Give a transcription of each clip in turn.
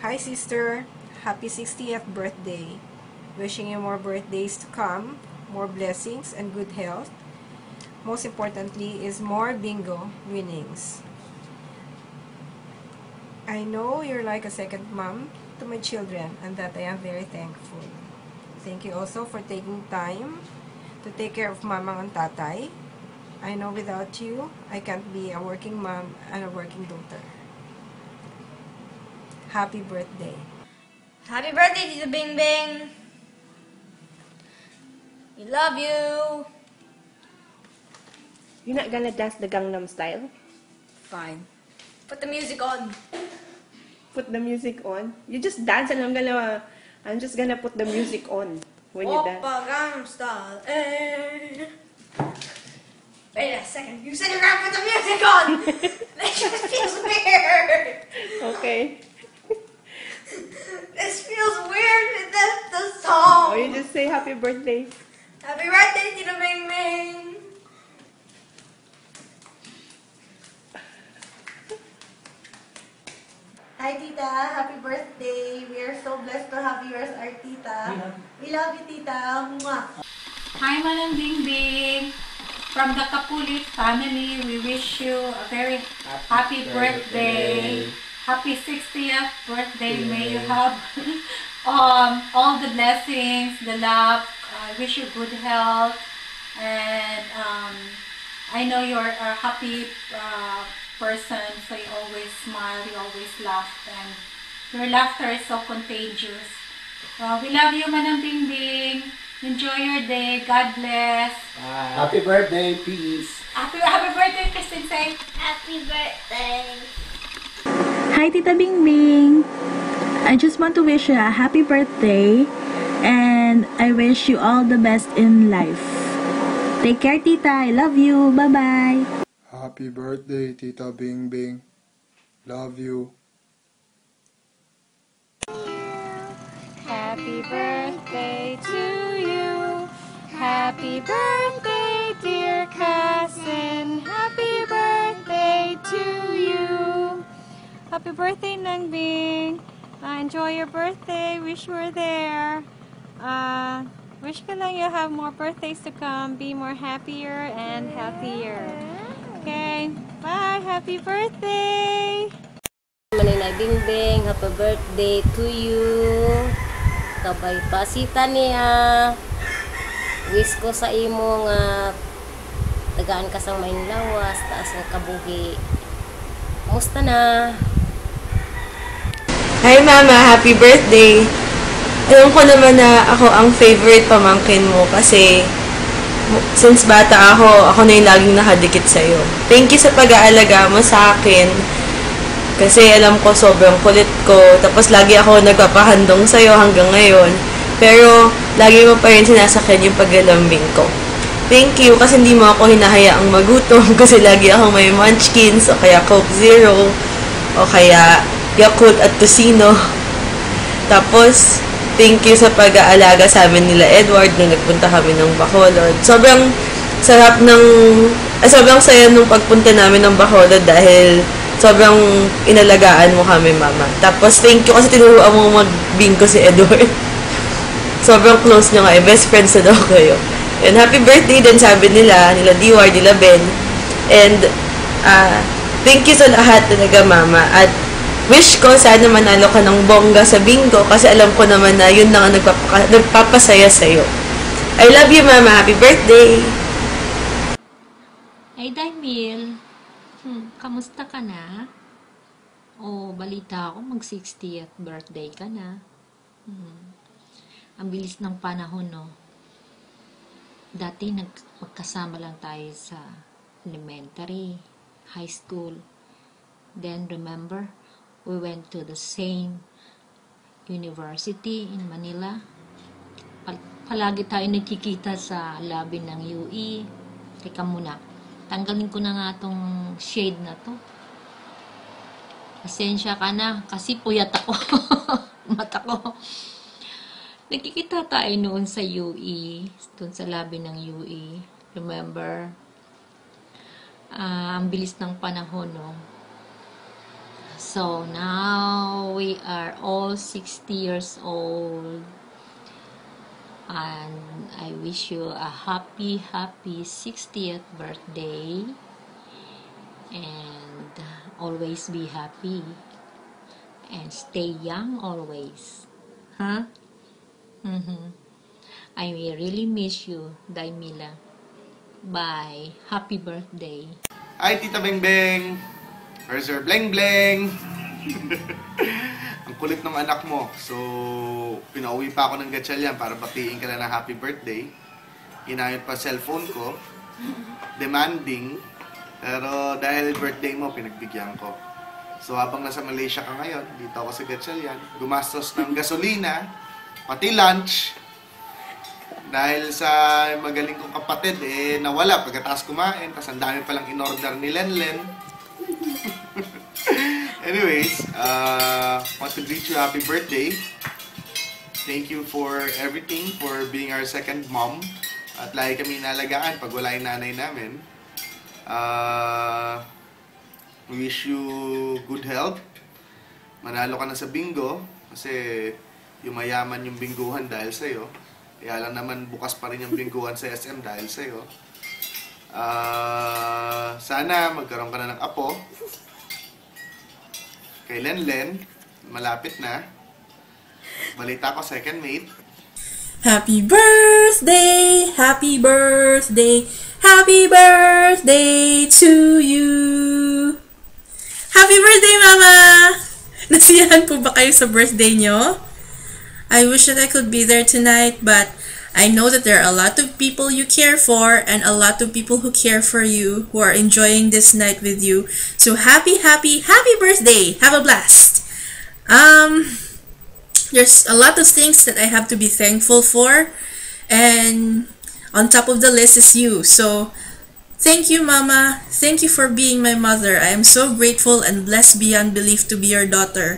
Hi sister, happy 60th birthday. Wishing you more birthdays to come, more blessings and good health. Most importantly is more bingo winnings. I know you're like a second mom to my children and that I am very thankful. Thank you also for taking time to take care of mamang and tatay. I know without you, I can't be a working mom and a working daughter. Happy birthday. Happy birthday, Tita Bing Bing! We love you! You're not gonna dance the Gangnam Style? Fine. Put the music on. Put the music on? You just dance and I'm just gonna put the music on when you dance. Oppa Gangnam Style. Wait a second. You said you're gonna put the music on! That just feels weird! Okay. This feels weird with the song! Or you just say happy birthday. Happy birthday, Tita Bing Bing! Hi, Tita. Happy birthday. We are so blessed to have you as our Tita. We love you, Tita. Mwah. Hi, Manang Bing Bing. From the Kapulit family, we wish you a very happy birthday. Happy 60th birthday. May you have all the blessings, the love. I wish you good health. And I know you're a happy person, so you always smile, you always laugh, and your laughter is so contagious. We love you, Manang Bing Bing. Enjoy your day. God bless. Happy birthday, peace. Happy birthday, Kristen. Say Happy birthday. Hi, Tita Bing Bing. I just want to wish you a happy birthday and I wish you all the best in life. Take care, Tita. I love you. Bye-bye. Happy birthday, Tita Bing Bing. Love you. Happy birthday to you. Happy birthday, dear cousin. Happy birthday to you. Happy birthday, Nang Bing. Enjoy your birthday. Wish you were there. Wish ko lang you have more birthdays to come. Be more happier and healthier. Okay. Bye. Happy birthday. Manila Bing Bing, happy birthday to you. Kabay pasita niya. Wish ko sa imo nga tagaan ka sang maing lawas, taas nga kabuhi. Musta na? Hi Mama, happy birthday! Alam ko naman na ako ang favorite pamangkin mo kasi since bata ako na yung laging nakadikit sa'yo. Thank you sa pag-aalaga mo sa akin kasi alam ko sobrang kulit ko tapos lagi ako nagpapahandong sa'yo hanggang ngayon pero lagi mo pa rin sinasakyan yung paglalambing ko. Thank you kasi hindi mo ako hinahayaang magutom kasi lagi akong may munchkins o kaya Coke Zero o kaya Yakult at Tocino. Tapos, thank you sa pag-aalaga sa amin nila Edward nung nagpunta kami ng Bacolod. Sobrang saya nung pagpunta namin ng Bacolod dahil sobrang inalagaan mo kami, Mama. Tapos, thank you kasi tinuruan mo mag-bingo si Edward. Sobrang close nyo nga eh. Best friends na daw kayo. And happy birthday din sabi nila Diwar, nila Ben. And, thank you sa lahat talaga, Mama. At, wish ko sana manalo ka ng bongga sa bingo kasi alam ko naman na yun lang ang nagpapasaya sa'yo. I love you, Mama. Happy birthday! Ay, Daimil. Kamusta ka na? O, balita ako, mag-60th birthday ka na. Ang bilis ng panahon, no? Dati, magkasama lang tayo sa elementary, high school. Then, remember, we went to the same university in Manila. Palagi tayo nagkikita sa lobby ng UE. Teka muna, tanggalin ko na nga itong shade na to. Pasensya ka na, kasi puyat ako. Mata ko. Nagkikita tayo noon sa UE, doon sa lobby ng UE. Remember? Ang bilis ng panahon, no? So now we are all 60 years old. And I wish you a happy 60th birthday. And always be happy. And stay young always. Huh? I really miss you, Daimila. Bye. Happy birthday. Hi, Tita Beng Beng! Where's your Bleng Bleng? Ang kulit ng anak mo. So, pinauwi pa ako ng Gatchalian para batiin ka na ng happy birthday. Ginamit pa cellphone ko. Demanding. Pero dahil birthday mo, pinagbigyan ko. So, habang nasa Malaysia ka ngayon, dito ako sa Gatchalian, gumastos ng gasolina, pati lunch. Dahil sa magaling kong kapatid, nawala pagkatapos kumain. Tapos ang dami palang in-order ni Lenlen. Anyways, want to greet you happy birthday. Thank you for everything, for being our second mom. At lagi kami inalagaan pag wala yung nanay namin. We wish you good health. Manalo ka na sa bingo. Kasi yumayaman yung binguhan dahil sa'yo. Kaya lang naman bukas pa rin yung bingguhan sa SM dahil sa'yo. Sana magkaroon ka na ng apo. Kay Lenlen, malapit na. Balita ko, second mate. Happy birthday! Happy birthday! Happy birthday to you! Happy birthday, Mama! Nasiyahan po ba kayo sa birthday nyo? I wish that I could be there tonight, but I know that there are a lot of people you care for and a lot of people who care for you who are enjoying this night with you. So happy birthday! Have a blast! There's a lot of things that I have to be thankful for, and on top of the list is you. So thank you, Mama. Thank you for being my mother. I am so grateful and blessed beyond belief to be your daughter.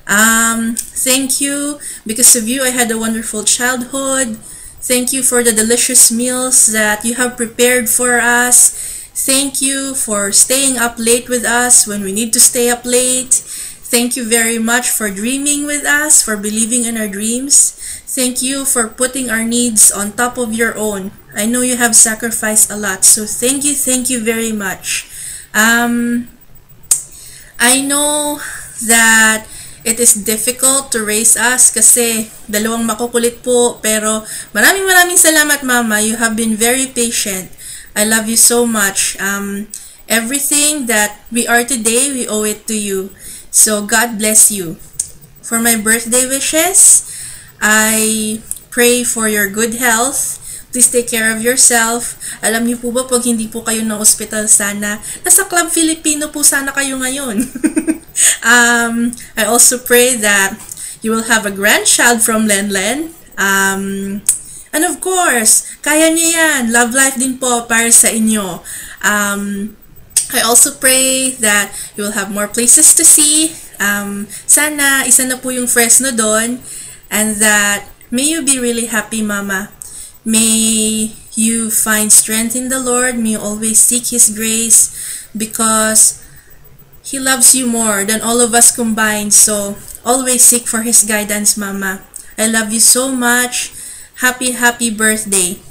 Thank you. Because of you, I had a wonderful childhood. Thank you for the delicious meals that you have prepared for us. Thank you for staying up late with us when we need to stay up late. Thank you very much for dreaming with us, for believing in our dreams. Thank you for putting our needs on top of your own. I know you have sacrificed a lot, so thank you very much. I know that it is difficult to raise us kasi dalawang makukulit po, pero maraming salamat, Mama. You have been very patient. I love you so much. Everything that we are today, we owe it to you. So God bless you. For my birthday wishes, I pray for your good health. Please take care of yourself. Alam niyo po ba, pag hindi po kayo na hospital, sana nasa Club Filipino po sana kayo ngayon. I also pray that you will have a grandchild from Lenlen. And of course, kaya niya yan. Love life din po para sa inyo. I also pray that you will have more places to see. Sana isa na po yung Fresno doon. And that may you be really happy, Mama. May you find strength in the Lord. May you always seek His grace because He loves you more than all of us combined. So always seek for His guidance, Mama. I love you so much. Happy birthday.